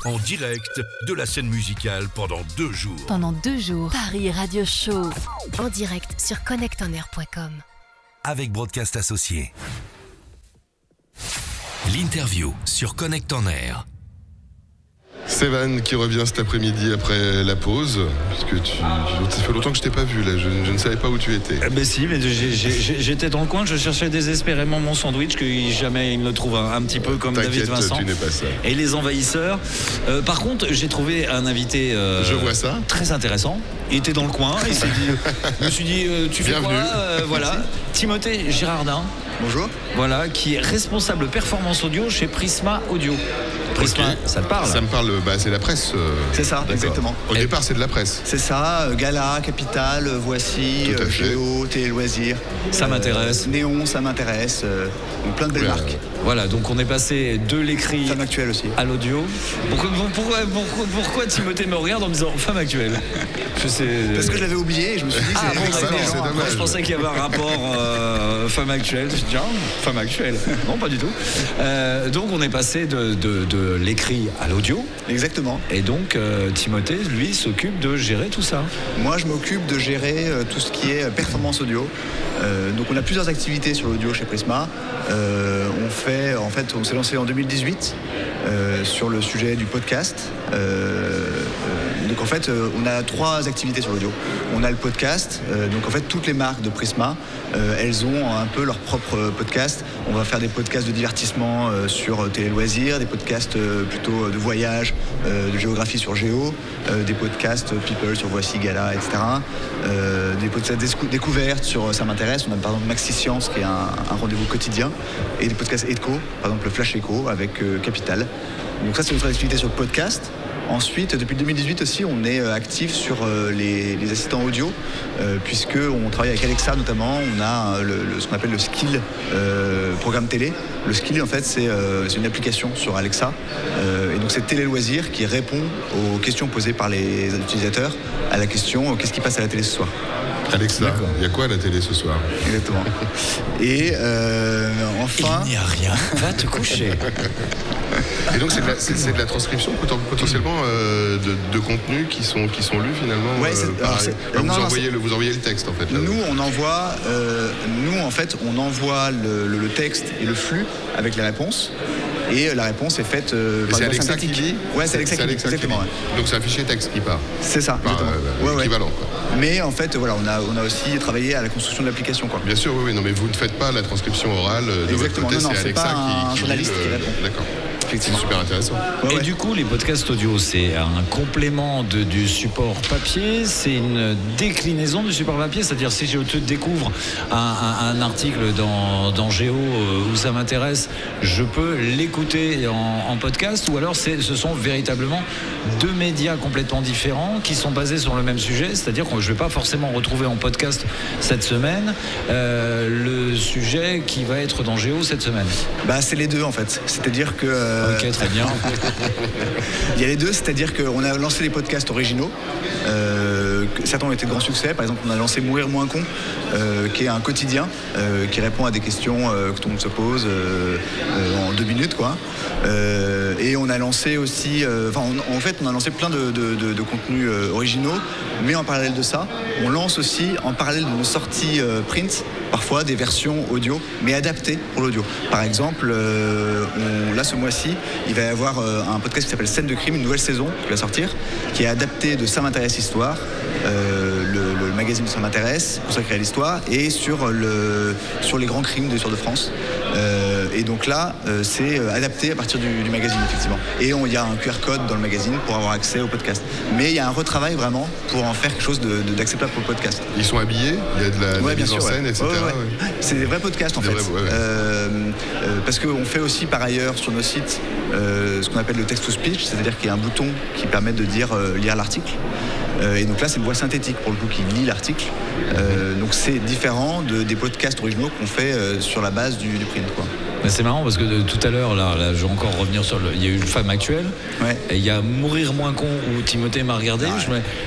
en direct de la scène musicale pendant 2 jours. Pendant 2 jours, Paris Radio Show, en direct sur connectonair.com. Avec Broadcast Associés. L'interview sur Connect en Air. Sévan qui revient cet après-midi après la pause, puisque ça fait longtemps que je t'ai pas vu là, je ne savais pas où tu étais. Ben si, mais j'étais dans le coin, je cherchais désespérément mon sandwich, que jamais il me le trouve un petit peu comme David Vincent. Tu n'es pas seul. Et les envahisseurs. Par contre, j'ai trouvé un invité je vois ça. Très intéressant. Il était dans le coin, il s'est dit, je me suis dit, tu fais bienvenue. quoi voilà. Timothée Girardin. Bonjour. Voilà, qui est responsable performance audio chez Prisma Audio. Prisma, okay. Ça te parle? Ça me parle, c'est la presse. C'est ça, exactement. Au départ, c'est de la presse. C'est ça, Gala, Capital, Voici, Géo, Télé Loisirs. Ça m'intéresse. Néon, ça m'intéresse. Donc plein de belles marques. Voilà, donc on est passé de l'écrit Femme Actuelle aussi. À l'audio. Pourquoi Timothée me regarde en me disant Femme Actuelle? Parce que je l'avais oublié et je me suis dit que c'est dommage. Moi, je pensais qu'il y avait un rapport Femme Actuelle. Je me suis dit, Femme Actuelle. Non, pas du tout. Donc on est passé de l'écrit à l'audio. Exactement. Et donc Timothée, lui, s'occupe de gérer tout ça. Moi, je m'occupe de gérer tout ce qui est performance audio. Donc on a plusieurs activités sur l'audio chez Prisma. On s'est lancé en 2018 sur le sujet du podcast. Donc en fait, on a 3 activités sur l'audio. On a le podcast. Donc en fait, toutes les marques de Prisma, elles ont un peu leur propre podcast. On va faire des podcasts de divertissement sur Télé Loisirs, des podcasts plutôt de voyage, de géographie sur Géo, des podcasts People sur Voici, Gala, etc. Des podcasts découvertes sur Ça m'intéresse. On a par exemple Maxi Science qui est un rendez-vous quotidien, et des podcasts Echo, par exemple le Flash Echo avec Capital. Donc ça, c'est notre activité sur le podcast. Ensuite, depuis 2018 aussi, on est actif sur les assistants audio, puisqu'on travaille avec Alexa notamment. On a ce qu'on appelle le Skill programme télé. Le Skill, en fait, c'est une application sur Alexa. Et donc, c'est Télé Loisirs qui répond aux questions posées par les utilisateurs à la question « Qu'est-ce qui passe à la télé ce soir ?» Alexa, il y a quoi à la télé ce soir? Exactement. Et enfin... Il n'y a rien, va te coucher. Et donc c'est de la transcription potentiellement de contenus qui sont lus finalement. Ouais, vous envoyez le texte en fait. Là. Nous on envoie le texte et le flux avec les réponses. Et la réponse est faite par c'est Alexa qui lit. Ouais, c'est Alexa qui lit, exactement. Donc c'est un fichier texte qui part. C'est ça, équivalent. Quoi. Mais en fait, voilà, on a aussi travaillé à la construction de l'application. Quoi. Bien sûr, oui, non, mais vous ne faites pas la transcription orale de exactement. votre côté, non, c'est Alexa pas un journaliste qui répond. D'accord. C'est super intéressant. Et du coup, les podcasts audio, c'est un complément du support papier, c'est une déclinaison du support papier, c'est-à-dire si je te découvre un article dans Géo où ça m'intéresse, je peux l'écouter en podcast, ou alors ce sont véritablement 2 médias complètement différents qui sont basés sur le même sujet, c'est-à-dire que je ne vais pas forcément retrouver en podcast cette semaine le sujet qui va être dans Géo cette semaine. C'est les deux en fait, c'est-à-dire que ok, très bien. Il y a les deux, c'est-à-dire qu'on a lancé des podcasts originaux. Certains ont été de grands succès. Par exemple, on a lancé Mourir moins con, qui est un quotidien qui répond à des questions que tout le monde se pose en 2 minutes, quoi. Et on a lancé aussi, on a lancé plein de contenus originaux, mais en parallèle de ça, on lance aussi en parallèle de nos sorties print, parfois des versions audio, mais adaptées pour l'audio. Par exemple, là ce mois-ci, il va y avoir un podcast qui s'appelle Scène de crime, une nouvelle saison qui va sortir, qui est adapté de Ça m'intéresse Histoire, le magazine de Ça m'intéresse, consacré à l'histoire, et sur les grands crimes de l'histoire de France. Et donc là, c'est adapté à partir du magazine, effectivement. Et il y a un QR code dans le magazine pour avoir accès au podcast. Mais il y a un retravail vraiment pour en faire quelque chose d'acceptable pour le podcast. Ils sont habillés, il y a de la mise en scène, etc. Ouais. C'est des vrais podcasts en fait. Parce qu'on fait aussi par ailleurs sur nos sites ce qu'on appelle le text-to-speech, c'est-à-dire qu'il y a un bouton qui permet de dire lire l'article. Et donc là, c'est une voix synthétique pour le coup qui lit l'article. Donc c'est différent des podcasts originaux qu'on fait sur la base du print, quoi. C'est marrant parce que tout à l'heure, là, je vais encore revenir sur il y a eu Femme Actuelle, et il y a Mourir moins con où Timothée m'a regardé.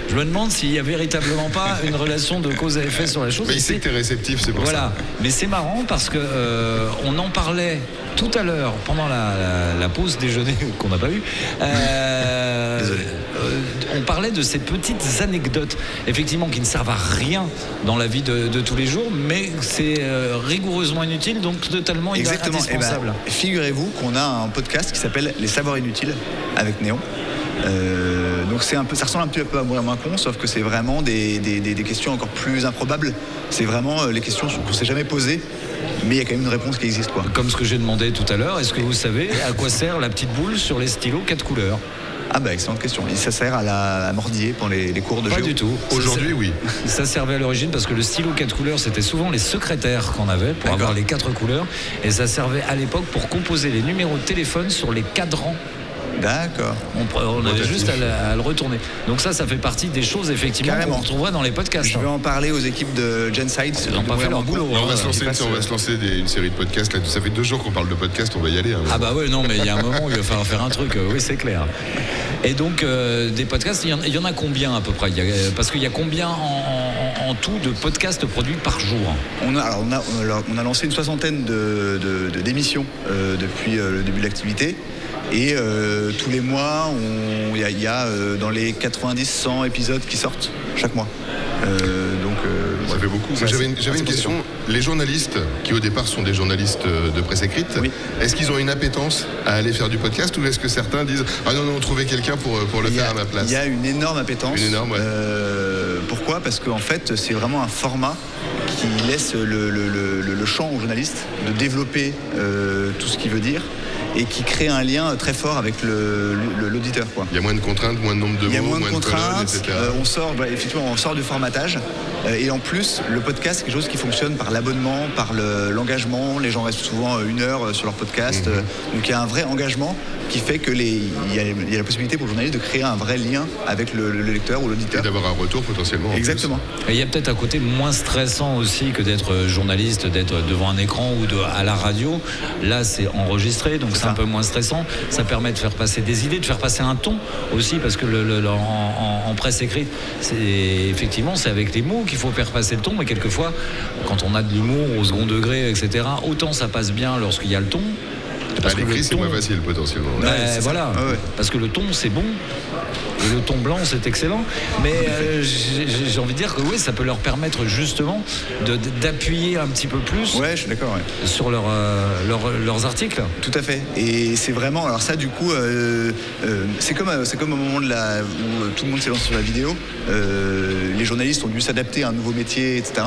Je me demande s'il y a véritablement pas une relation de cause à effet sur la chose. Mais il sait que t'es réceptif, c'est pour ça. Mais c'est marrant parce que on en parlait tout à l'heure pendant la pause déjeuner qu'on n'a pas eu. On parlait de ces petites anecdotes, effectivement, qui ne servent à rien dans la vie de tous les jours, mais c'est rigoureusement inutile, donc totalement indispensable. Figurez-vous qu'on a un podcast qui s'appelle Les Savoirs Inutiles avec Néon. Donc ça ressemble un petit peu à Mourir moins con, sauf que c'est vraiment des questions encore plus improbables. C'est vraiment les questions qu'on ne s'est jamais posées, mais il y a quand même une réponse qui existe, quoi. Comme ce que j'ai demandé tout à l'heure, est-ce que vous savez à quoi sert la petite boule sur les stylos 4 couleurs? Ah bah excellente question. Et ça sert à mordiller pendant les cours de géo? Pas du tout. Aujourd'hui, oui. Ça servait à l'origine parce que le stylo 4 couleurs, c'était souvent les secrétaires qu'on avait pour avoir les 4 couleurs. Et ça servait à l'époque pour composer les numéros de téléphone sur les cadrans. D'accord. On avait juste à le retourner. Donc ça fait partie des choses effectivement qu'on retrouvera dans les podcasts. Je vais en parler aux équipes de Genside. Ils n'ont pas fait leur boulot. On va se lancer une série de podcasts. Là, ça fait 2 jours qu'on parle de podcasts, on va y aller. Ah bah ouais, non, mais il y a un moment où il va falloir faire un truc. Oui, c'est clair. Et donc des podcasts, il y en a combien à peu près? Parce qu'il y a combien en tout de podcasts produits par jour? On a lancé une 60aine d'émissions depuis le début de l'activité. Et tous les mois, il y a dans les 90-100 épisodes qui sortent chaque mois. Ça fait beaucoup. J'avais une question. Les journalistes, qui au départ sont des journalistes de presse écrite, est-ce qu'ils ont une appétence à aller faire du podcast, ou est-ce que certains disent « Ah non, on trouvait quelqu'un pour le faire à ma place ». Il y a une énorme appétence. Pourquoi? Parce qu'en fait, c'est vraiment un format qui laisse le champ aux journalistes de développer tout ce qu'il veut dire, et qui crée un lien très fort avec l'auditeur, quoi. Il y a moins de contraintes, moins de nombre de mots, moins de colonnes, contraintes, etc. On sort du formatage, et en plus le podcast c'est quelque chose qui fonctionne par l'abonnement, par l'engagement. Les gens restent souvent 1 heure sur leur podcast, donc il y a un vrai engagement qui fait que il y a la possibilité pour le journaliste de créer un vrai lien avec le lecteur ou l'auditeur. Et d'avoir un retour potentiellement. Exactement. Et il y a peut-être un côté moins stressant aussi que d'être journaliste, d'être devant un écran ou à la radio. Là, c'est enregistré, donc c'est un peu moins stressant. Ça permet de faire passer des idées, de faire passer un ton aussi, parce que en presse écrite, c'est avec les mots qu'il faut faire passer le ton, mais quelquefois, quand on a de l'humour au second degré, etc., autant ça passe bien lorsqu'il y a le ton. Parce que l'écrit, c'est moins facile potentiellement. Voilà, parce que le ton, c'est bon. Et le ton blanc, c'est excellent. Mais j'ai envie de dire que oui, ça peut leur permettre justement d'appuyer un petit peu plus je suis d'accord, sur leurs articles. Tout à fait. Et c'est vraiment... Alors ça, du coup, c'est comme au moment où tout le monde s'est lancé sur la vidéo. Les journalistes ont dû s'adapter à un nouveau métier, etc.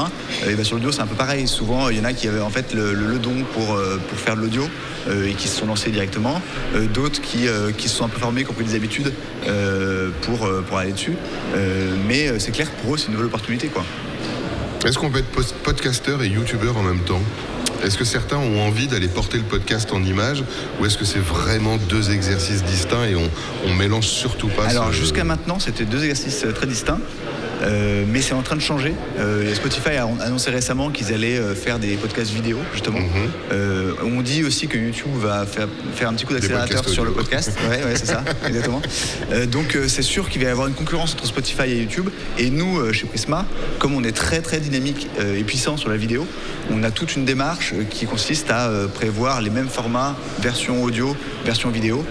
Et sur l'audio, c'est un peu pareil. Souvent, il y en a qui avaient en fait le don pour faire de l'audio et qui se sont lancés directement. D'autres qui se sont un peu formés, qui ont pris des habitudes pour aller dessus. Mais c'est clair que pour eux, c'est une nouvelle opportunité, quoi. Est-ce qu'on peut être podcasteur et youtubeur en même temps? Est-ce que certains ont envie d'aller porter le podcast en images, ou est-ce que c'est vraiment 2 exercices distincts et on mélange surtout pas? Alors jusqu'à maintenant, c'était 2 exercices très distincts. Mais c'est en train de changer. Spotify a annoncé récemment qu'ils allaient faire des podcasts vidéo, justement. On dit aussi que YouTube va faire un petit coup d'accélérateur sur le podcast. Ouais, c'est ça, exactement. Donc c'est sûr qu'il va y avoir une concurrence entre Spotify et YouTube. Et nous, chez Prisma, comme on est très très dynamique et puissant sur la vidéo, on a toute une démarche qui consiste à prévoir les mêmes formats, version audio, version vidéo,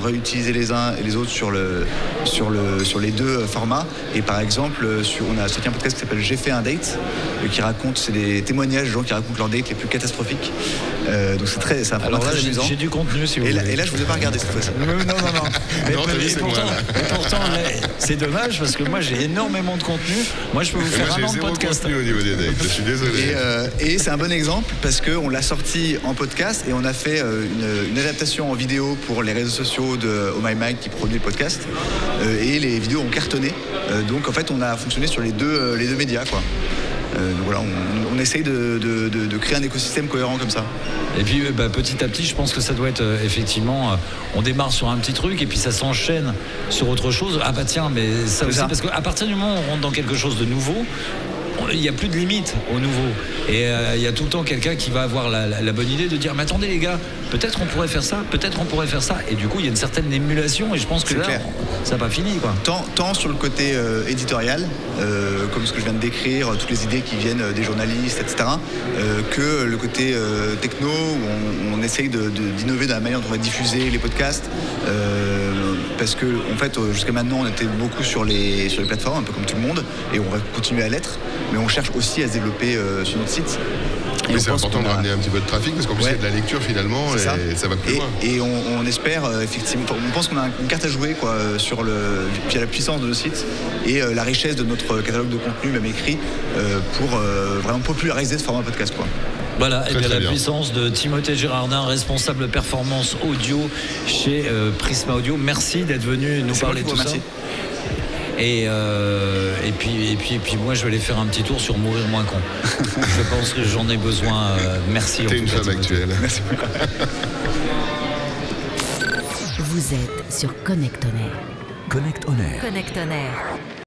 réutiliser les uns et les autres sur les 2 formats. Et par exemple, on a sorti un podcast qui s'appelle J'ai fait un date, c'est des témoignages de gens qui racontent leurs dates les plus catastrophiques. Donc c'est un format très amusant. J'ai du contenu si vous voulez. Et là, je vous ai pas regardé cette fois-ci. Non. Et pourtant, c'est dommage parce que moi j'ai énormément de contenu. Moi je peux vous faire un an de podcast. Au niveau des dates, je suis désolé. Et c'est un bon exemple parce qu'on l'a sorti en podcast et on a fait une adaptation en vidéo pour les réseaux sociaux de Oh My Mag qui produit le podcast. Et les vidéos ont cartonné. Donc en fait on a fonctionné sur les deux médias, quoi. Donc voilà, on essaye de créer un écosystème cohérent comme ça. Et puis petit à petit, je pense que ça doit être effectivement, on démarre sur un petit truc et puis ça s'enchaîne sur autre chose. Ah bah tiens, mais ça aussi, parce qu'à partir du moment où on rentre dans quelque chose de nouveau, il n'y a plus de limite au nouveau. Et il y a tout le temps quelqu'un qui va avoir la bonne idée de dire mais attendez les gars, peut-être on pourrait faire ça, peut-être on pourrait faire ça. Et du coup il y a une certaine émulation et je pense que là ça n'a pas fini quoi. Tant sur le côté éditorial, comme ce que je viens de décrire, toutes les idées qui viennent des journalistes, etc., que le côté techno où on essaye d'innover dans la manière dont on va diffuser les podcasts. Parce que en fait jusqu'à maintenant on était beaucoup sur les plateformes un peu comme tout le monde et on va continuer à l'être, mais on cherche aussi à se développer sur notre site. Mais c'est important de ramener un petit peu de trafic parce qu'en plus il y a de la lecture finalement et ça va plus loin. Et on espère effectivement, on pense qu'on a une carte à jouer quoi, via la puissance de nos sites et la richesse de notre catalogue de contenu même écrit pour vraiment populariser ce format podcast quoi. Voilà, et bien la bien. puissance de Timothée Girardin, responsable performance audio chez Prisma Audio. Merci d'être venu nous parler de tout ça. Et puis moi je vais aller faire un petit tour sur Mourir moins con. Je pense que j'en ai besoin. Merci. T'es une femme actuelle. Merci beaucoup. Vous êtes sur Connect On Air. Connect On Air. Connect On Air.